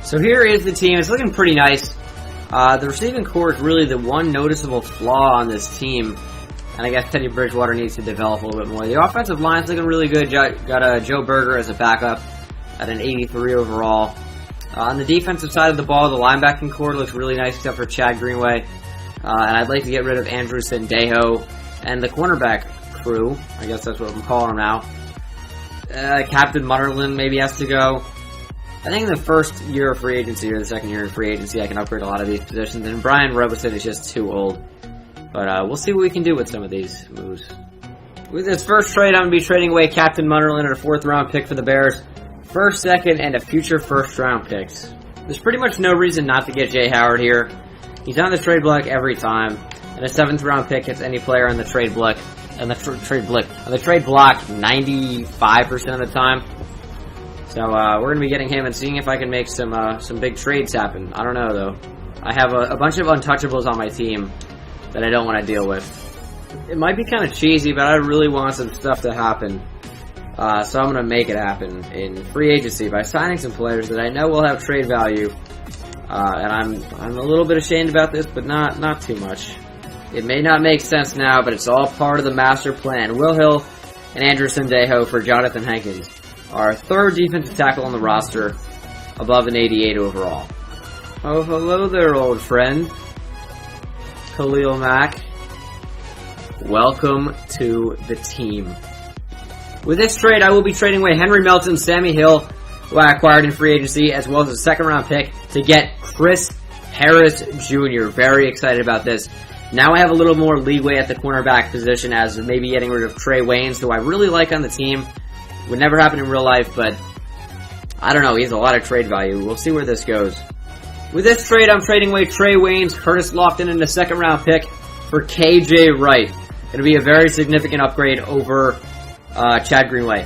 So here is the team. It's looking pretty nice. The receiving core is really the one noticeable flaw on this team. And I guess Teddy Bridgewater needs to develop a little bit more. The offensive line's looking really good. Got Joe Berger as a backup at an 83 overall. On the defensive side of the ball, the linebacking core looks really nice except for Chad Greenway. And I'd like to get rid of Andrew Sendejo and the cornerback crew. I guess that's what I'm calling them now. Captain Mutterland maybe has to go. I think in the first year of free agency or the second year of free agency, I can upgrade a lot of these positions. And Brian Robeson is just too old. But we'll see what we can do with some of these moves. With this first trade, I'm going to be trading away Captain Mutterland and a 4th round pick for the Bears. First, second, and a future first round picks. There's pretty much no reason not to get Jay Howard here. He's on the trade block every time. And a 7th round pick hits any player on the trade block. On the trade block 95% of the time. So we're going to be getting him and seeing if I can make some big trades happen. I don't know though. I have a bunch of untouchables on my team that I don't want to deal with. It might be kind of cheesy, but I really want some stuff to happen. So I'm going to make it happen in free agency by signing some players that I know will have trade value. And I'm a little bit ashamed about this, but not too much. It may not make sense now, but it's all part of the master plan. Will Hill and Andrew Sendejo for Jonathan Hankins, our 3rd defensive tackle on the roster, above an 88 overall. Oh, hello there, old friend. Khalil Mack. Welcome to the team. With this trade, I will be trading away Henry Melton, Sammy Hill, who I acquired in free agency, as well as a 2nd round pick to get Chris Harris Jr. Very excited about this. Now I have a little more leeway at the cornerback position, as maybe getting rid of Trey Waynes, who I really like on the team. Would never happen in real life, but I don't know, he has a lot of trade value. We'll see where this goes. With this trade, I'm trading away Trey Waynes, Curtis Lofton, and a 2nd round pick for KJ Wright. Going to be a very significant upgrade over Chad Greenway.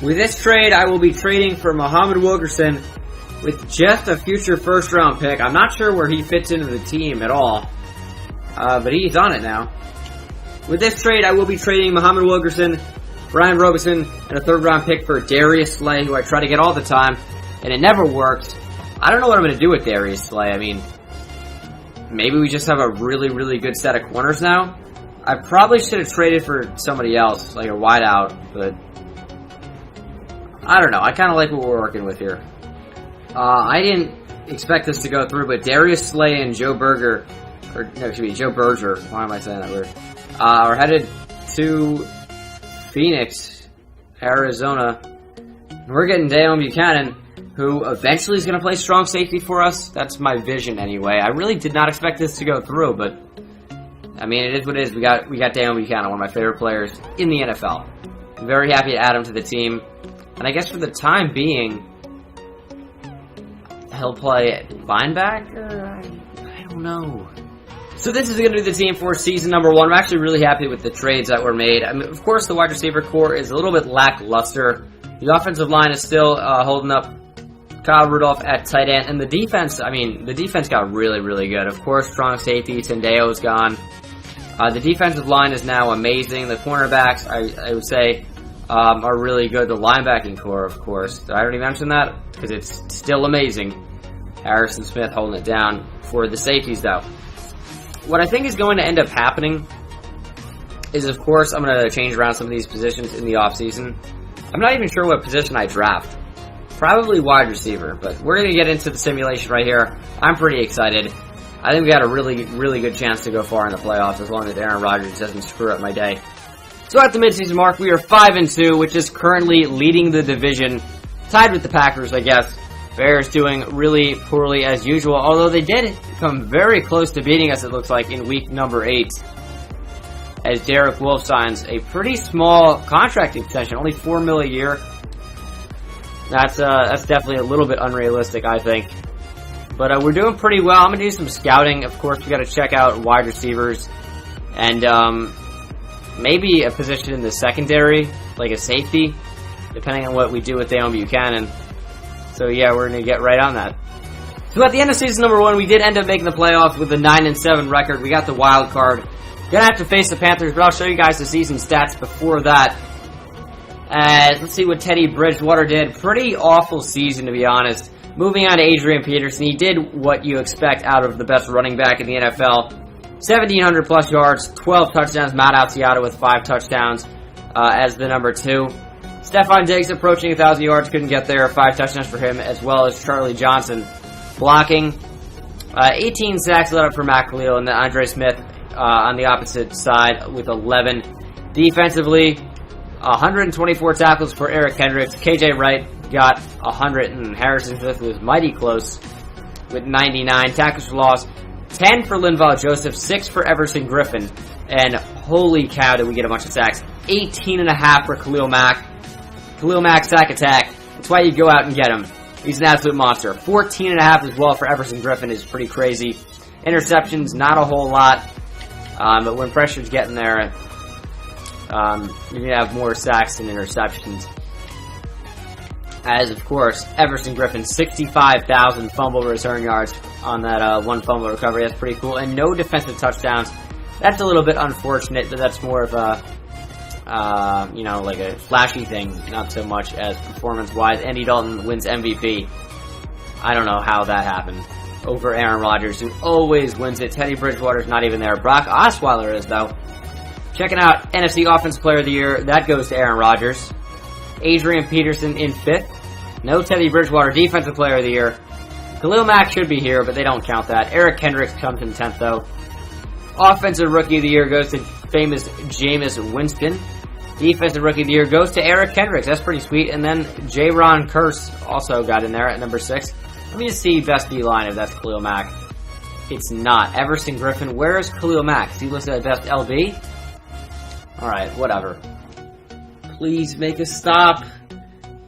With this trade, I will be trading for Muhammad Wilkerson with just a future 1st round pick. I'm not sure where he fits into the team at all, but he's on it now. With this trade, I will be trading Muhammad Wilkerson, Brian Robeson, and a 3rd round pick for Darius Slay, who I try to get all the time, and it never works. I don't know what I'm going to do with Darius Slay. I mean, maybe we just have a really, really good set of corners now. I probably should have traded for somebody else, like a wideout, but I don't know. I kind of like what we're working with here. I didn't expect this to go through, but Darius Slay and Joe Berger, Joe Berger, why am I saying that word, are headed to Phoenix, Arizona. We're getting Dale Buchanan, who eventually is going to play strong safety for us. That's my vision anyway. I really did not expect this to go through, but I mean, it is what it is. We got Dale Buchanan, one of my favorite players in the NFL. I'm very happy to add him to the team. And I guess for the time being, he'll play linebacker? I don't know. So this is going to be the team for season number 1. I'm actually really happy with the trades that were made. I mean, of course, the wide receiver core is a little bit lackluster. The offensive line is still holding up. Kyle Rudolph at tight end. And the defense got really, really good. Of course, strong safety, Sendejo is gone. The defensive line is now amazing. The cornerbacks, I would say, are really good. The linebacking core, of course. Did I already mention that? Because it's still amazing. Harrison Smith holding it down for the safeties, though. What I think is going to end up happening is, of course, I'm going to change around some of these positions in the offseason. I'm not even sure what position I draft. Probably wide receiver, but we're going to get into the simulation right here. I'm pretty excited. I think we got a really, really good chance to go far in the playoffs as long as Aaron Rodgers doesn't screw up my day. So at the midseason mark, we are 5-2, which is currently leading the division. Tied with the Packers, I guess. Bears doing really poorly as usual, although they did come very close to beating us, it looks like, in week number 8. As Derek Wolfe signs a pretty small contract extension, only $4 million a year. That's definitely a little bit unrealistic, I think. But we're doing pretty well. I'm going to do some scouting. Of course, we got to check out wide receivers. And maybe a position in the secondary, like a safety, depending on what we do with Dale Buchanan. So yeah, we're going to get right on that. So at the end of season number 1, we did end up making the playoffs with a 9-7 record. We got the wild card. Gonna have to face the Panthers, but I'll show you guys the season stats before that. Let's see what Teddy Bridgewater did. Pretty awful season, to be honest. Moving on to Adrian Peterson, he did what you expect out of the best running back in the NFL. 1,700 plus yards, 12 touchdowns. Matt Alciata with 5 touchdowns as the number 2. Stephon Diggs approaching 1,000 yards, couldn't get there. 5 touchdowns for him, as well as Charlie Johnson blocking. 18 sacks let up for Matt Khalil, and then Andre Smith on the opposite side with 11. Defensively, 124 tackles for Eric Kendricks. KJ Wright got 100, and Harrison Smith was mighty close with 99. Tackles for loss, 10 for Linval Joseph, 6 for Everson Griffin, and holy cow did we get a bunch of sacks. 18.5 for Khalil Mack. Khalil Mack sack attack. That's why you go out and get him. He's an absolute monster. 14.5 as well for Everson Griffin is pretty crazy. Interceptions, not a whole lot. But when pressure's getting there, you're going to have more sacks than interceptions. As, of course, Everson Griffin, 65,000 fumble return yards on that one fumble recovery. That's pretty cool. And no defensive touchdowns. That's a little bit unfortunate, but that's more of a, like a flashy thing, not so much as performance-wise. Andy Dalton wins MVP. I don't know how that happened over Aaron Rodgers, who always wins it. Teddy Bridgewater's not even there. Brock Osweiler is, though. Checking out NFC Offensive Player of the Year. That goes to Aaron Rodgers. Adrian Peterson in 5th. No Teddy Bridgewater. Defensive Player of the Year. Khalil Mack should be here, but they don't count that. Eric Kendricks comes in 10th, though. Offensive Rookie of the Year goes to famous Jameis Winston. Defensive Rookie of the Year goes to Eric Kendricks. That's pretty sweet. And then J-Ron Curse also got in there at number 6. Let me just see best D-line if that's Khalil Mack. It's not. Everson Griffin. Where is Khalil Mack? Is he listed at best LB? Alright, whatever. Please make a stop.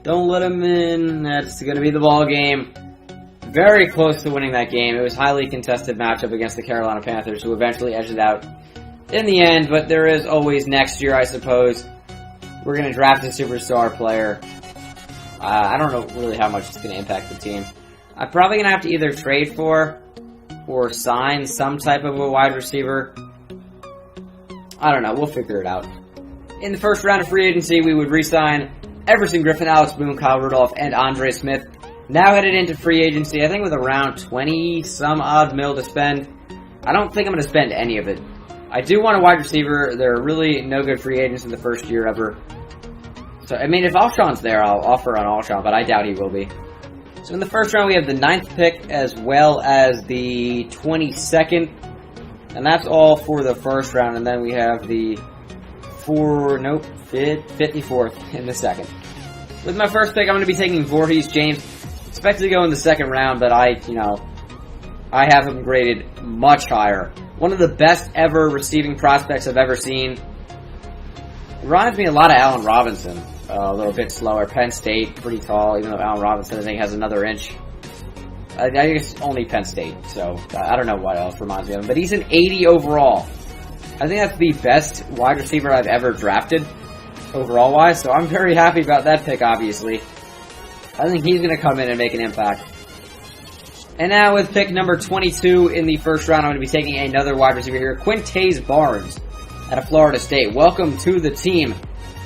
Don't let him in. That's going to be the ball game. Very close to winning that game. It was a highly contested matchup against the Carolina Panthers, who eventually edged it out in the end. But there is always next year, I suppose. We're going to draft a superstar player. I don't know really how much it's going to impact the team. I'm probably going to have to either trade for or sign some type of a wide receiver. I don't know. We'll figure it out. In the first round of free agency, we would re-sign Everson Griffin, Alex Boone, Kyle Rudolph, and Andre Smith. Now headed into free agency, I think with around 20-some-odd mil to spend. I don't think I'm going to spend any of it. I do want a wide receiver. There are really no good free agents in the first year ever. So, I mean, if Alshon's there, I'll offer on Alshon, but I doubt he will be. So in the first round, we have the 9th pick as well as the 22nd. And that's all for the first round. And then we have the 54th in the second. With my first pick, I'm going to be taking Voorhees James. Expected to go in the second round, but I have him graded much higher. One of the best ever receiving prospects I've ever seen. Reminds me a lot of Allen Robinson. A little bit slower. Penn State, pretty tall, even though Allen Robinson, I think, has another inch. I guess only Penn State, so I don't know what else reminds me of him. But he's an 80 overall. I think that's the best wide receiver I've ever drafted, overall-wise, so I'm very happy about that pick, obviously. I think he's going to come in and make an impact. And now with pick number 22 in the first round, I'm going to be taking another wide receiver here, Quintez Barnes out of Florida State. Welcome to the team.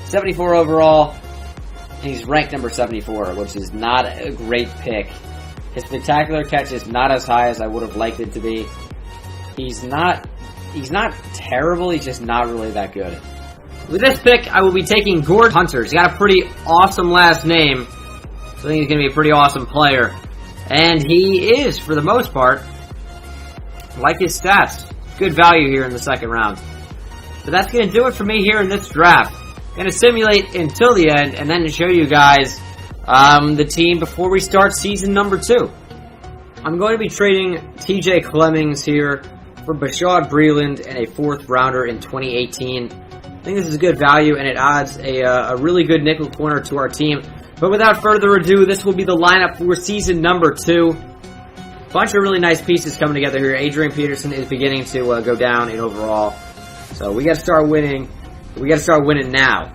74 overall, and he's ranked number 74, which is not a great pick. His spectacular catch is not as high as I would have liked it to be. He's not terrible, he's just not really that good. With this pick, I will be taking Gord Hunter. He's got a pretty awesome last name, so I think he's going to be a pretty awesome player. And he is, for the most part, like his stats. Good value here in the second round. But that's going to do it for me here in this draft. I'm going to simulate until the end, and then to show you guys the team before we start season number 2. I'm going to be trading TJ Clemmings here for Bashad Breeland and a 4th rounder in 2018. I think this is a good value, and it adds a really good nickel corner to our team. But without further ado, this will be the lineup for season number 2. Bunch of really nice pieces coming together here. Adrian Peterson is beginning to go down in overall. So we got to start winning. We got to start winning now.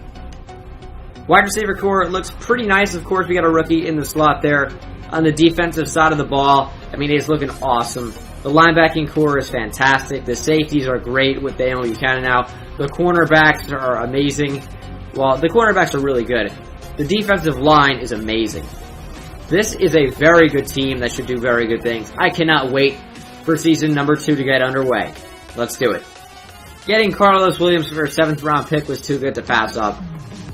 Wide receiver core looks pretty nice. Of course, we got a rookie in the slot there on the defensive side of the ball. I mean, he's looking awesome. The linebacking core is fantastic. The safeties are great with Daniel Buchanan now. The cornerbacks are amazing. Well, the cornerbacks are really good. The defensive line is amazing. This is a very good team that should do very good things. I cannot wait for season number 2 to get underway. Let's do it. Getting Carlos Williams for a 7th round pick was too good to pass up.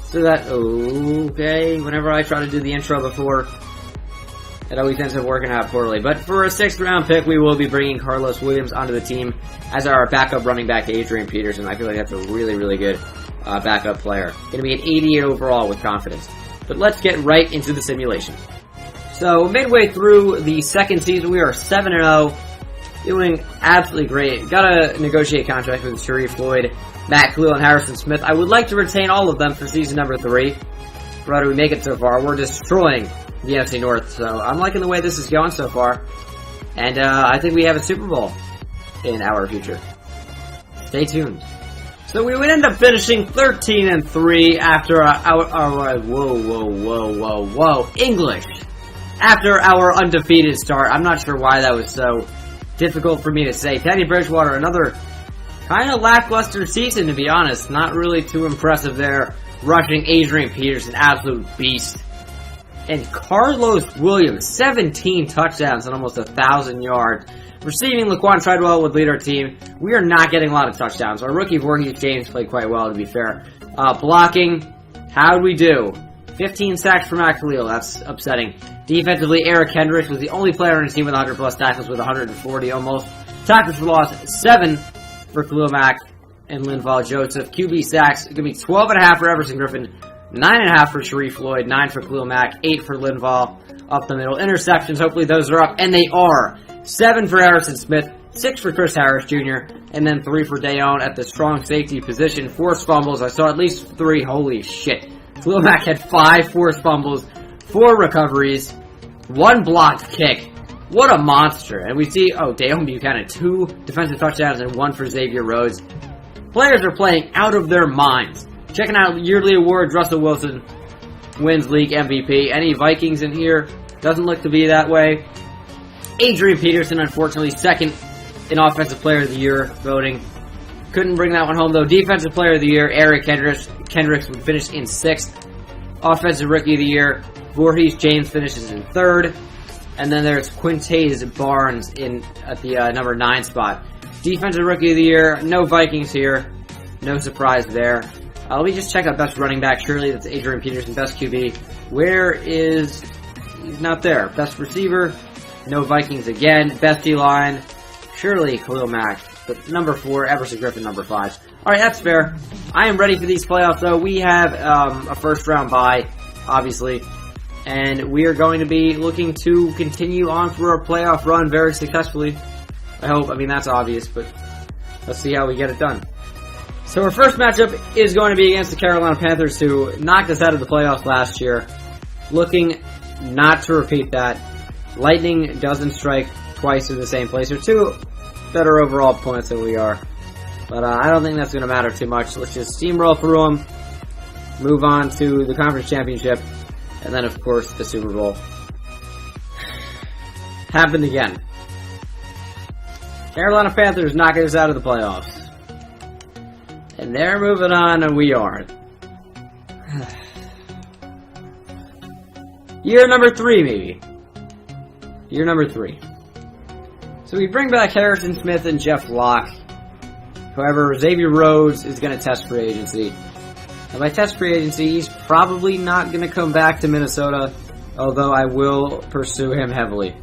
So that, okay, whenever I try to do the intro before, it always ends up working out poorly. But for a 6th round pick, we will be bringing Carlos Williams onto the team as our backup running back, Adrian Peterson. I feel like that's a really, really good backup player. Going to be an 88 overall with confidence. But let's get right into the simulation. So, midway through the second season, we are 7-0. Doing absolutely great. Gotta negotiate contracts with Sharif Floyd, Matt Khalil, and Harrison Smith. I would like to retain all of them for season number 3. But how do we make it so far? We're destroying the NFC North, so I'm liking the way this is going so far. And I think we have a Super Bowl in our future. Stay tuned. So we would end up finishing 13-3 after our whoa, English. After our undefeated start. I'm not sure why that was so difficult for me to say. Teddy Bridgewater, another kind of lackluster season, to be honest. Not really too impressive there. Rushing Adrian Peterson, absolute beast. And Carlos Williams, 17 touchdowns and almost 1,000 yards. Receiving, Laquan Treadwell would lead our team. We are not getting a lot of touchdowns. Our rookie, Voorhees James, played quite well, to be fair. Blocking, how'd we do? 15 sacks for Matt Khalil, that's upsetting. Defensively, Eric Kendricks was the only player on his team with 100 plus tackles with 140 almost. Tackles for loss, 7 for Khalil Mack and Linval Joseph. QB sacks, going to be 12.5 for Everson Griffin, 9.5 for Sharif Floyd, 9 for Khalil Mack, 8 for Linval up the middle. Interceptions, hopefully those are up, and they are. 7 for Harrison Smith, 6 for Chris Harris Jr., and then 3 for Dayon at the strong safety position. Forced fumbles, I saw at least 3, holy shit. Khalil Mack had 5 forced fumbles, 4 recoveries, 1 blocked kick. What a monster. And we see, Dayon Buchanan, 2 defensive touchdowns and 1 for Xavier Rhodes. Players are playing out of their minds. Checking out yearly awards, Russell Wilson wins league MVP. Any Vikings in here? Doesn't look to be that way. Adrian Peterson, unfortunately, 2nd in Offensive Player of the Year voting. Couldn't bring that one home, though. Defensive Player of the Year, Eric Kendricks would finish in 6th. Offensive Rookie of the Year, Voorhees James finishes in 3rd. And then there's Quintez Barnes at the number 9 spot. Defensive Rookie of the Year, no Vikings here. No surprise there. Let me just check out best running back. Surely that's Adrian Peterson, best QB. Where is... He's not there. Best receiver, no Vikings again. Best D-line, surely Khalil Mack. But number 4, Everson Griffin, number 5. Alright, that's fair. I am ready for these playoffs, though. We have a first-round bye, obviously. And we are going to be looking to continue on through our playoff run very successfully. I hope. I mean, that's obvious, but let's see how we get it done. So our first matchup is going to be against the Carolina Panthers, who knocked us out of the playoffs last year. Looking not to repeat that. Lightning doesn't strike twice in the same place. They're 2 better overall opponents than we are. But I don't think that's going to matter too much. Let's just steamroll through them. Move on to the conference championship. And then, of course, the Super Bowl. Happened again. Carolina Panthers knocking us out of the playoffs. And they're moving on, and we aren't. Year number 3, maybe. Year number 3. So we bring back Harrison Smith and Jeff Locke. However, Xavier Rhodes is going to test free agency. And by test free agency, he's probably not going to come back to Minnesota, although I will pursue him heavily.